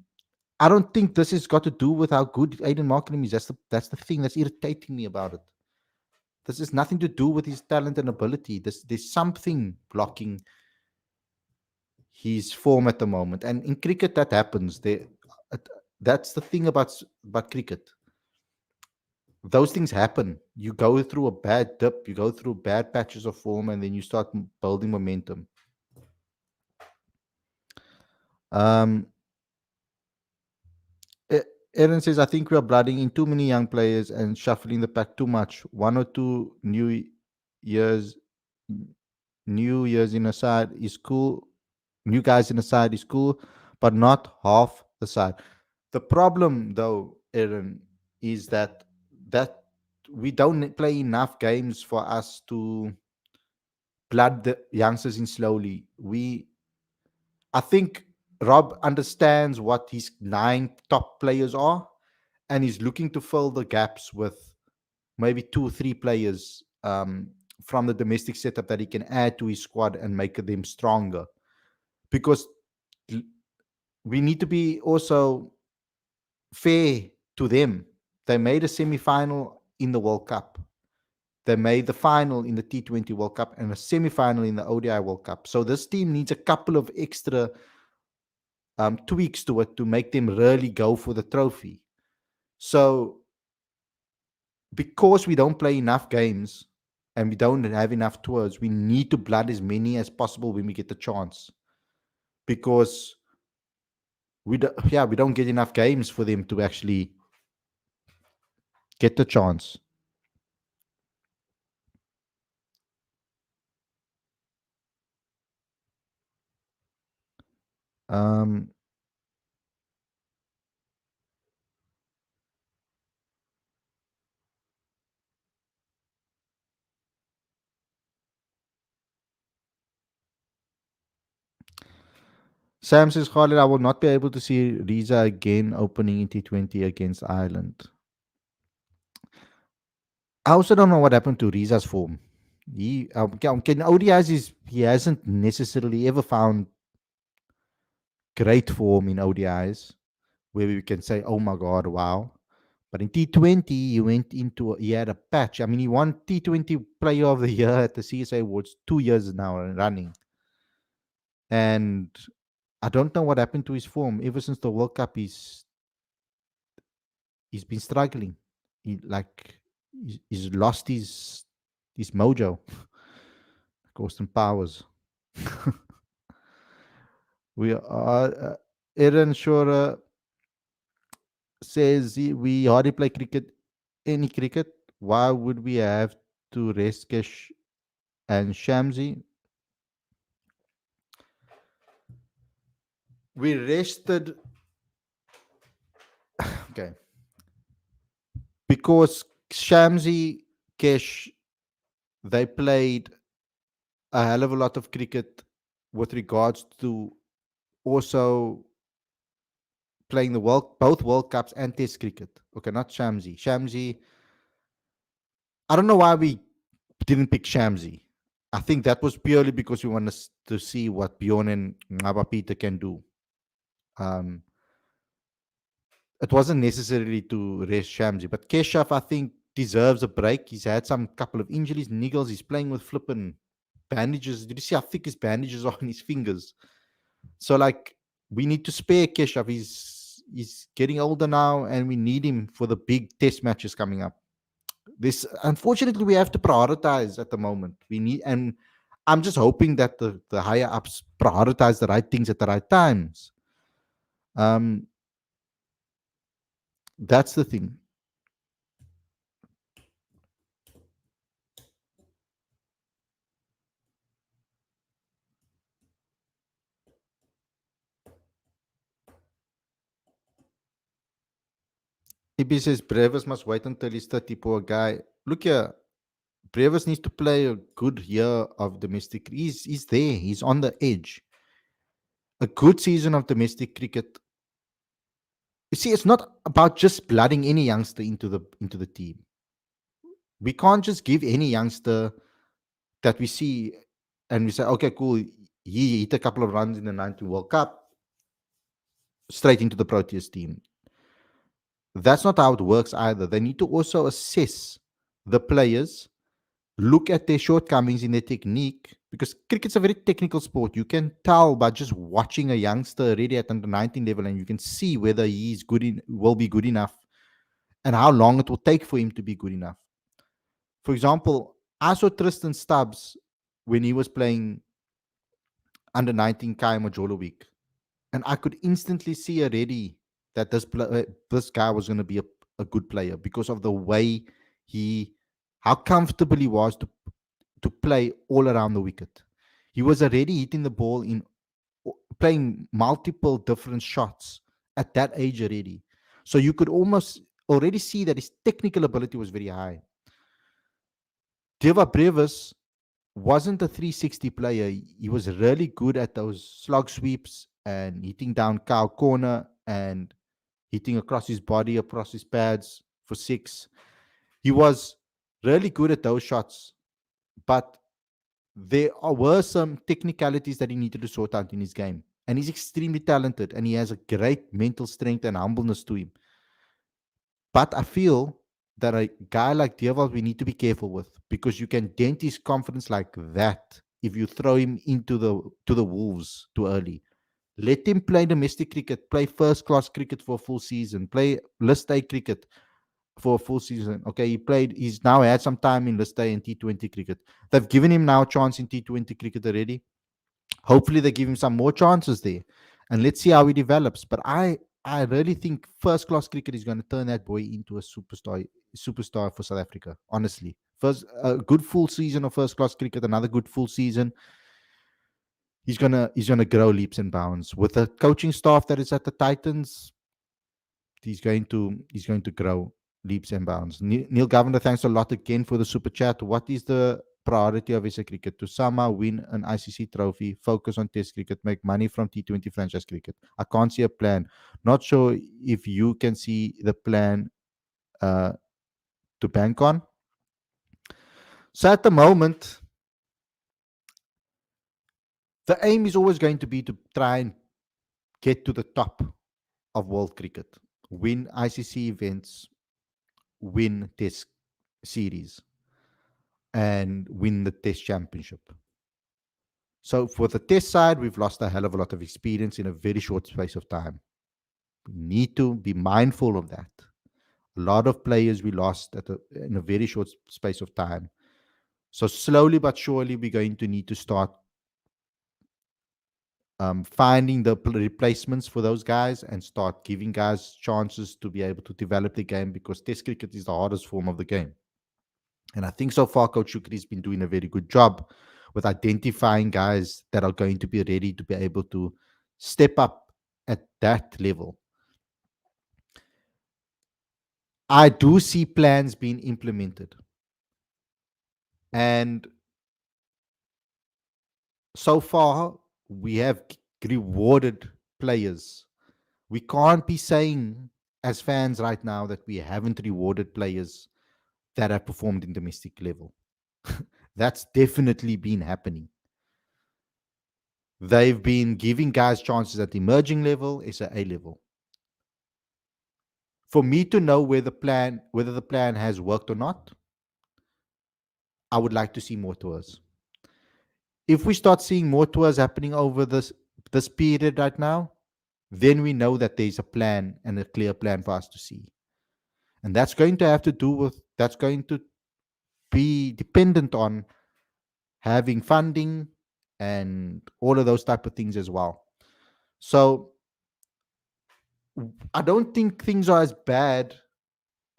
I don't think this has got to do with how good Aiden Markham is. That's the thing that's irritating me about it. This has nothing to do with his talent and ability. There's something blocking his form at the moment. And in cricket, that happens. That's the thing about cricket. Those things happen. You go through a bad dip, you go through bad patches of form, and then you start building momentum. Um, Aaron says, I think we are blooding in too many young players and shuffling the pack too much. 1 or 2 years, new years in a side is cool. New guys in a side is cool, but not half the side. The problem, though, Aaron, is that we don't play enough games for us to blood the youngsters in slowly. I think Rob understands what his 9 top players are, and he's looking to fill the gaps with maybe 2 or 3 players from the domestic setup that he can add to his squad and make them stronger. Because we need to be also fair to them. They made a semi-final in the World Cup. They made the final in the T20 World Cup and a semi-final in the ODI World Cup. So this team needs a couple of extra tweaks to it to make them really go for the trophy. So because we don't play enough games and we don't have enough tours, we need to blood as many as possible when we get the chance. Because we don't get enough games for them to actually get the chance. Um, Sam says, Khalid, I will not be able to see Riza again opening in T20 against Ireland. I also don't know what happened to Riza's form. He ODIs he hasn't necessarily ever found great form in ODIs where we can say, oh my God, wow. But in T20, he had a patch. I mean, he won T20 Player of the Year at the CSA Awards 2 years now running. And I don't know what happened to his form. Ever since the World Cup, he's been struggling. He's lost his mojo. Austin Powers. We are Aaron Shora says we hardly play any cricket. Why would we have to rest Kesh and Shamsi? We rested okay because Shamsi, Kesh, they played a hell of a lot of cricket with regards to also playing both World Cups and Test cricket. Okay, not Shamsi. Shamsi, I don't know why we didn't pick Shamsi. I think that was purely because we wanted to see what Bjorn and Ngaba Peter can do. It wasn't necessarily to raise Shamsi, but Keshav, I think deserves a break. He's had some couple of injuries, niggles. He's playing with flipping bandages. Did you see how thick his bandages are on his fingers? So like we need to spare Keshav. He's getting older now, and we need him for the big test matches coming up. This unfortunately we have to prioritize at the moment. We need, and I'm just hoping that the higher ups prioritize the right things at the right times. Um, that's the thing. EB says Brevis must wait until he's 30, poor guy. Look here, Brevis needs to play a good year of domestic. He's there. He's on the edge. A good season of domestic cricket. You see, it's not about just blooding any youngster into the team. We can't just give any youngster that we see and we say, okay, cool. He hit a couple of runs in the 90 World Cup straight into the Proteas team. That's not how it works either. They need to also assess the players, look at their shortcomings in their technique, because cricket's a very technical sport. You can tell by just watching a youngster already at under 19 level, and you can see whether he's will be good enough and how long it will take for him to be good enough. For example, I saw Tristan Stubbs when he was playing under 19 Kai Majolovic, and I could instantly see already that this guy was going to be a good player because of the way he, how comfortable he was to play all around the wicket. He was already hitting the ball in playing multiple different shots at that age already. So you could almost already see that his technical ability was very high. Deva Brevis wasn't a 360 player. He was really good at those slog sweeps and hitting down cow corner and hitting across his body, across his pads for six. He was really good at those shots, but were some technicalities that he needed to sort out in his game. And he's extremely talented and he has a great mental strength and humbleness to him. But I feel that a guy like Dewald we need to be careful with because you can dent his confidence like that if you throw him into the wolves too early. Let him play domestic cricket, play first class cricket for a full season, play list A cricket for a full season. Okay, he's now had some time in list A and T20 cricket. They've given him now a chance in T20 cricket already. Hopefully they give him some more chances there. And let's see how he develops. But I really think first class cricket is going to turn that boy into a superstar for South Africa. Honestly, first a good full season of first class cricket, another good full season. He's gonna grow leaps and bounds with the coaching staff that is at the Titans. He's going to grow leaps and bounds. Neil Governor, thanks a lot again for the super chat. What is the priority of SA cricket? To somehow win an ICC trophy, focus on Test cricket, make money from T20 franchise cricket. I can't see a plan. Not sure if you can see the plan to bank on. So at the moment, the aim is always going to be to try and get to the top of world cricket, win ICC events, win Test series, and win the Test championship. So for the Test side, we've lost a hell of a lot of experience in a very short space of time. We need to be mindful of that. A lot of players we lost in a very short space of time. So slowly but surely, we're going to need to start finding the replacements for those guys and start giving guys chances to be able to develop the game because Test cricket is the hardest form of the game. And I think so far, Coach Shukri has been doing a very good job with identifying guys that are going to be ready to be able to step up at that level. I do see plans being implemented. And so far, we have rewarded players. We can't be saying as fans right now that we haven't rewarded players that have performed in domestic level. That's definitely been happening. They've been giving guys chances at the emerging level, SAA level. For me to know whether the plan has worked or not, I would like to see more tours. If we start seeing more tours happening over this period right now, then we know that there's a plan and a clear plan for us to see. And that's going to be dependent on having funding and all of those type of things as well. So I don't think things are as bad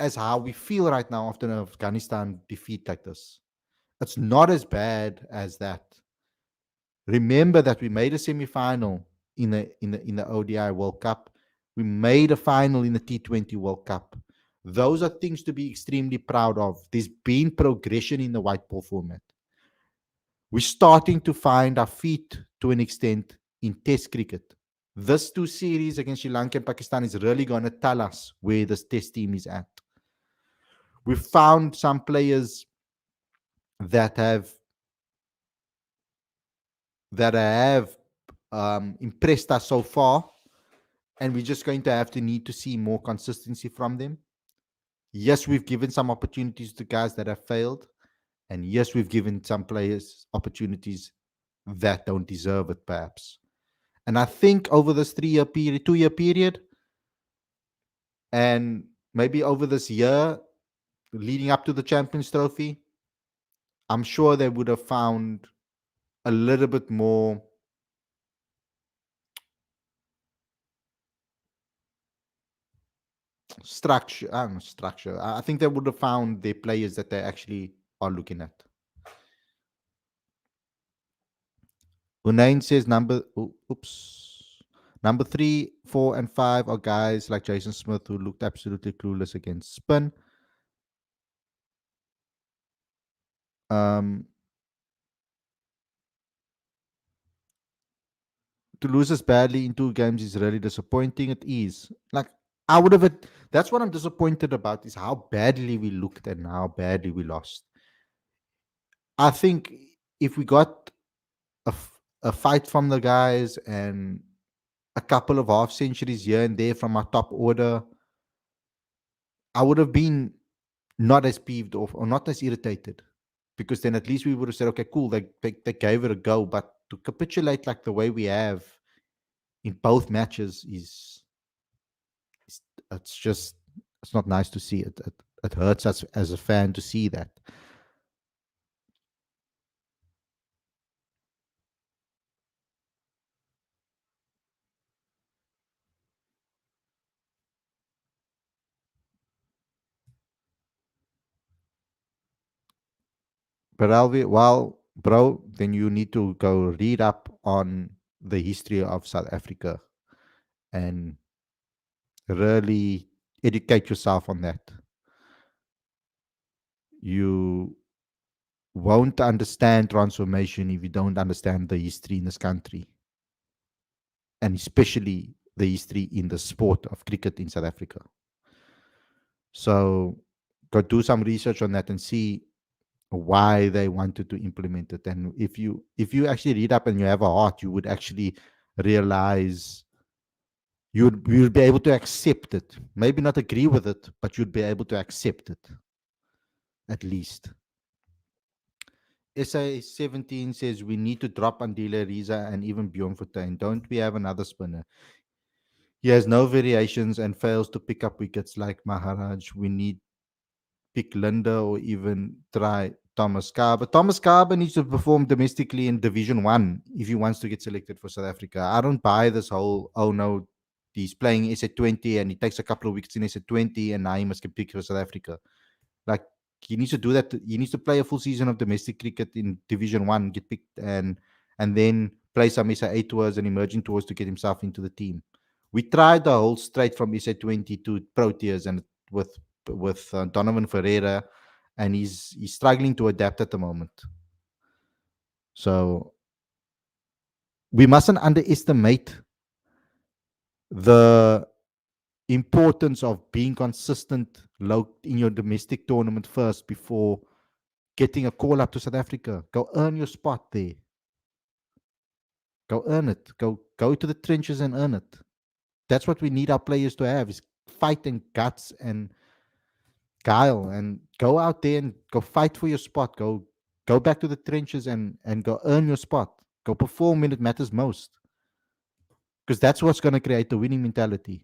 as how we feel right now after an Afghanistan defeat like this. It's not as bad as that. Remember that we made a semi-final in the ODI World Cup. We made a final in the T20 World Cup. Those are things to be extremely proud of. There's been progression in the white ball format. We're starting to find our feet to an extent in Test cricket. This two series against Sri Lanka and Pakistan is really going to tell us where this Test team is at. We've found some players that have impressed us so far, and we're just going to have to need to see more consistency from them. Yes, we've given some opportunities to guys that have failed, and yes, we've given some players opportunities that don't deserve it, perhaps. And I think over this 3-year period, 2-year period, and maybe over this year leading up to the Champions Trophy, I'm sure they would have found a little bit more structure. I don't know, structure. I think they would have found the players that they actually are looking at. Unain says number 3, 4, and 5 are guys like Jason Smith who looked absolutely clueless against spin. To lose us badly in 2 games is really disappointing. It is. Like, I would have. That's what I'm disappointed about, is how badly we looked and how badly we lost. I think if we got a fight from the guys and a couple of half centuries here and there from our top order, I would have been not as peeved off or not as irritated, because then at least we would have said, okay, cool, they gave it a go. But to capitulate like the way we have in both matches is it's just, it's not nice to see it. It hurts us as a fan to see that. But Alvi, well, bro, then you need to go read up on the history of South Africa and really educate yourself on that. You won't understand transformation if you don't understand the history in this country, and especially the history in the sport of cricket in South Africa. So go do some research on that and see why they wanted to implement it. And if you actually read up and you have a heart, you would actually realize you'd be able to accept it. Maybe not agree with it, but you'd be able to accept it at least. SA17 says we need to drop Andile, Riza, and even Bjorn Fortuin. Don't we have another spinner? He has no variations and fails to pick up wickets like Maharaj. We need pick Linda or even try Thomas Carver. Thomas Carver needs to perform domestically in Division 1 if he wants to get selected for South Africa. I don't buy this whole, oh no, he's playing SA20 and he takes a couple of weeks in SA20 and now he must get picked for South Africa. Like, he needs to do that. He needs to play a full season of domestic cricket in Division 1, get picked, and then play some SA 8 tours and emerging tours to get himself into the team. We tried the whole straight from SA20 to Proteas and with Donovan Ferreira, and he's struggling to adapt at the moment. So we mustn't underestimate the importance of being consistent in your domestic tournament first before getting a call up to South Africa. Go earn your spot there. Go earn it. Go to the trenches and earn it. That's what we need our players to have, is fight and guts and guile, and go out there and go fight for your spot. Go back to the trenches and go earn your spot. Go perform when it matters most, because that's what's going to create the winning mentality.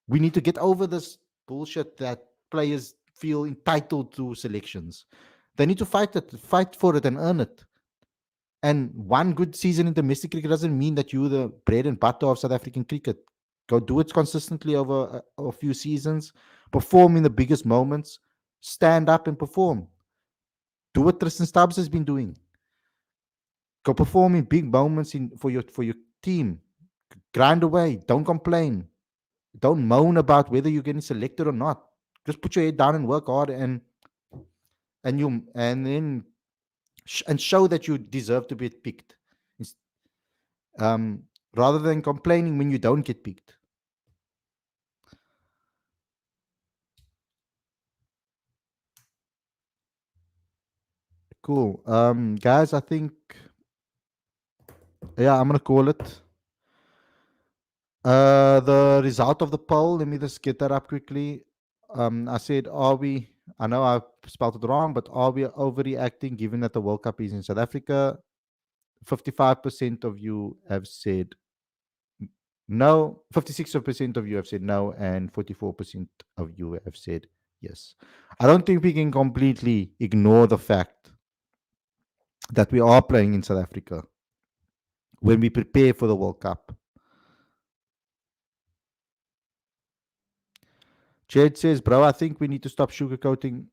We need to get over this bullshit that players feel entitled to selections. They need to fight for it, and earn it. And one good season in domestic cricket doesn't mean that you're the bread and butter of South African cricket. Go do it consistently over a few seasons, perform in the biggest moments, stand up and perform. Do what Tristan Stubbs has been doing. Go perform in big moments for your team. Grind away. Don't complain. Don't moan about whether you're getting selected or not. Just put your head down and work hard, and then and show that you deserve to be picked. Um, Rather than complaining when you don't get picked. Cool. Guys, I think, yeah, I'm gonna call it. The result of the poll. Let me just get that up quickly. I said, are we? I know I spelled it wrong, but are we overreacting given that the World Cup is in South Africa? 55% of you have said no. 56% of you have said no, and 44% of you have said yes. I don't think we can completely ignore the fact that we are playing in South Africa when we prepare for the World Cup. Jed says, bro, I think we need to stop sugarcoating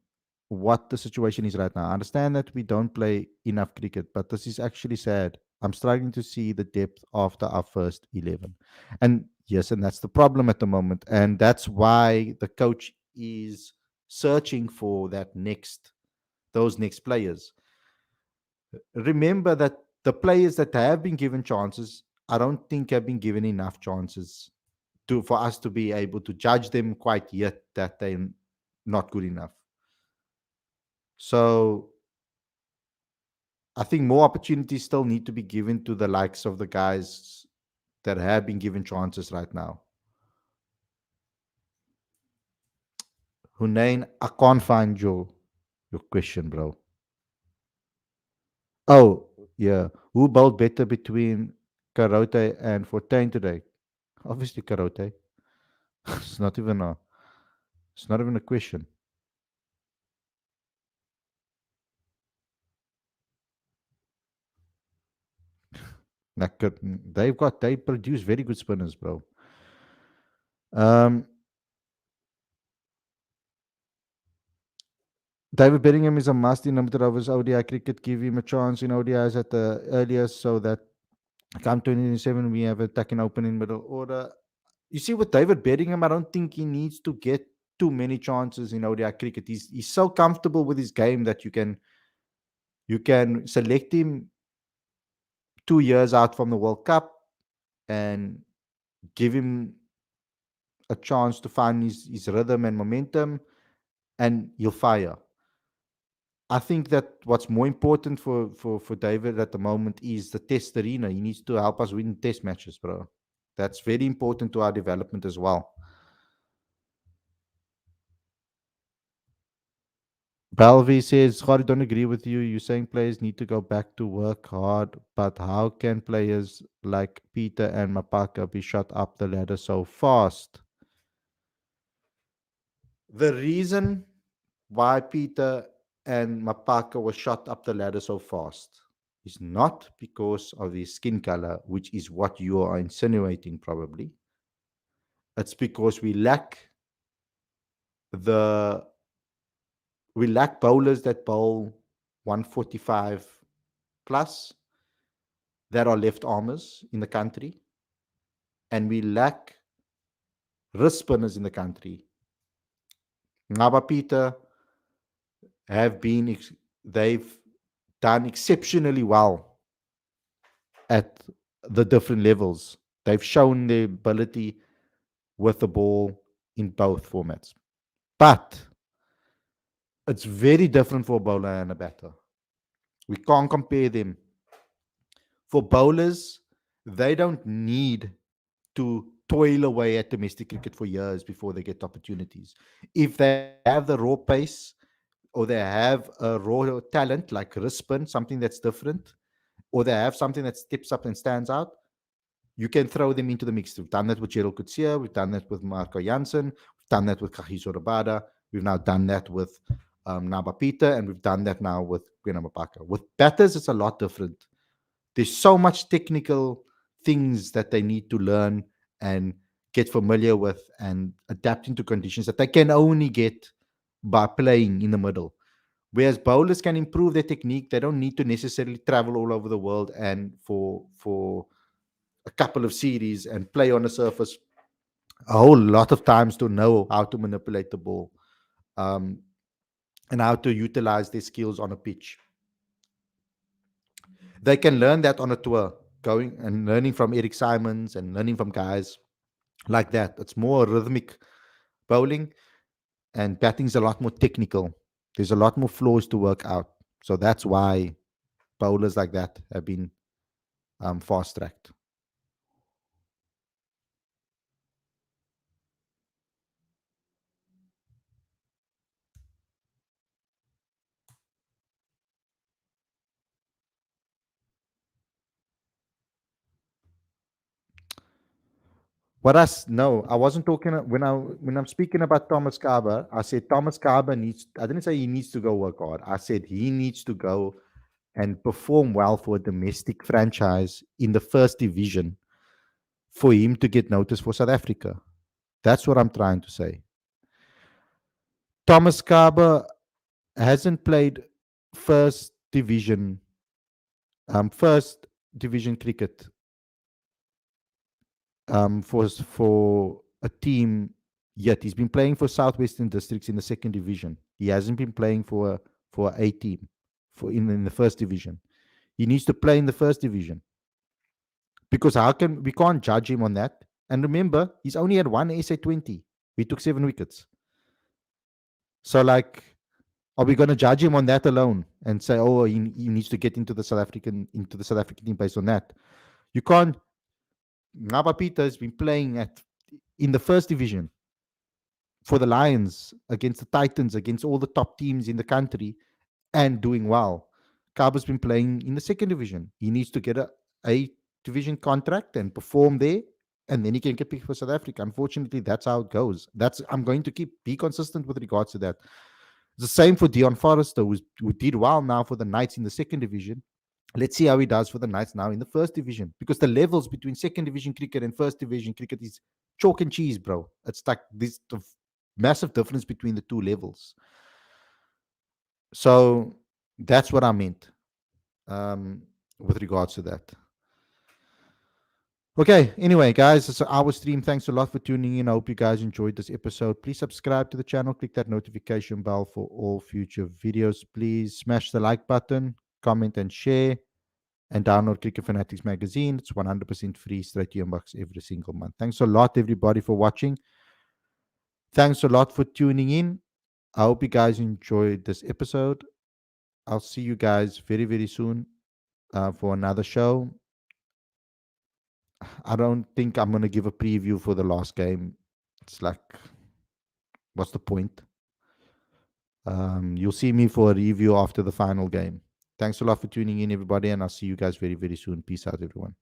what the situation is right now. I understand that we don't play enough cricket, but this is actually sad. I'm struggling to see the depth after our first 11. And yes, and that's the problem at the moment. And that's why the coach is searching for those next players. Remember that the players that have been given chances, I don't think have been given enough chances for us to be able to judge them quite yet that they're not good enough. So I think more opportunities still need to be given to the likes of the guys that have been given chances right now. Hunain, I can't find your question, bro. Oh, yeah. Who bowled better between Karote and Fortuin today? Obviously Karote. it's not even a it's not even a question. Like, they produce very good spinners, bro. Um David Bellingham is a must in limited overs ODI cricket. Give him a chance in ODIs at the earliest so that come 2027 we have attacking open in middle order. You see, with David Bellingham, I don't think he needs to get too many chances in ODI cricket. He's so comfortable with his game that you can select him 2 years out from the World Cup and give him a chance to find his rhythm and momentum, and he'll fire. I think that what's more important for David at the moment is the test arena. He needs to help us win test matches, bro. That's very important to our development as well. Balvi says, I don't agree with you. You're saying players need to go back to work hard, but how can players like Peter and Mapaka be shot up the ladder so fast? The reason why Peter and Mapaka were shot up the ladder so fast is not because of their skin color, which is what you are insinuating probably. It's because the we lack bowlers that bowl 145 plus that are left armers in the country, and we lack wrist spinners in the country. Ngaba Peter they've done exceptionally well at the different levels. They've shown their ability with the ball in both formats. But it's very different for a bowler and a batter. We can't compare them. For bowlers, they don't need to toil away at domestic cricket for years before they get opportunities. If they have the raw pace or they have a raw talent like Rispin, something that's different, or they have something that steps up and stands out, you can throw them into the mix. We've done that with Gerald Coetzee, we've done that with Marco Jansen, we've done that with Kagiso Rabada, we've now done that with Naba Peter, and we've done that now with Gwena Mapaka. With batters, it's a lot different. There's so much technical things that they need to learn and get familiar with and adapting to conditions that they can only get by playing in the middle. Whereas bowlers can improve their technique, they don't need to necessarily travel all over the world and for a couple of series and play on the surface a whole lot of times to know how to manipulate the ball, um, and how to utilize their skills on a pitch. They can learn that on a tour, going and learning from Eric Simons and learning from guys like that. It's more rhythmic bowling, and batting's a lot more technical. There's a lot more flaws to work out. So that's why bowlers like that have been fast tracked. No, I wasn't talking when I'm speaking about Thomas Carver. I said Thomas Carver needs. I didn't say he needs to go work hard. I said he needs to go and perform well for a domestic franchise in the first division for him to get notice for South Africa. That's what I'm trying to say. Thomas Carver hasn't played first division first division cricket for a team yet. He's been playing for Southwestern Districts in the second division. He hasn't been playing for a team for in the first division. He needs to play in the first division because how can we can't judge him on that? And remember, he's only had one SA20. We took 7 wickets. So like, are we going to judge him on that alone and say, oh, he needs to get into the South African team based on that? You can't. Ngaba Peter has been playing in the first division for the Lions against the Titans, against all the top teams in the country, and doing well. Kaba's been playing in the second division. He needs to get a division contract and perform there, and then he can get picked for South Africa. Unfortunately, that's how it goes. I'm going to be consistent with regards to that. It's the same for Dion Forrester, who did well now for the Knights in the second division. Let's see how he does for the Knights now in the first division, because the levels between second division cricket and first division cricket is chalk and cheese, bro. It's like this massive difference between the two levels. So that's what I meant with regards to that. Okay, anyway, guys, it's our stream. Thanks a lot for tuning in. I hope you guys enjoyed this episode. Please subscribe to the channel, click that notification bell for all future videos. Please smash the like button, comment and share, and download Cricket Fanatics magazine. It's 100% free, straight to your inbox every single month. Thanks a lot, everybody, for watching. Thanks a lot for tuning in. I hope you guys enjoyed this episode. I'll see you guys very, very soon for another show. I don't think I'm going to give a preview for the last game. It's like, what's the point? You'll see me for a review after the final game. Thanks a lot for tuning in, everybody, and I'll see you guys very, very soon. Peace out, everyone.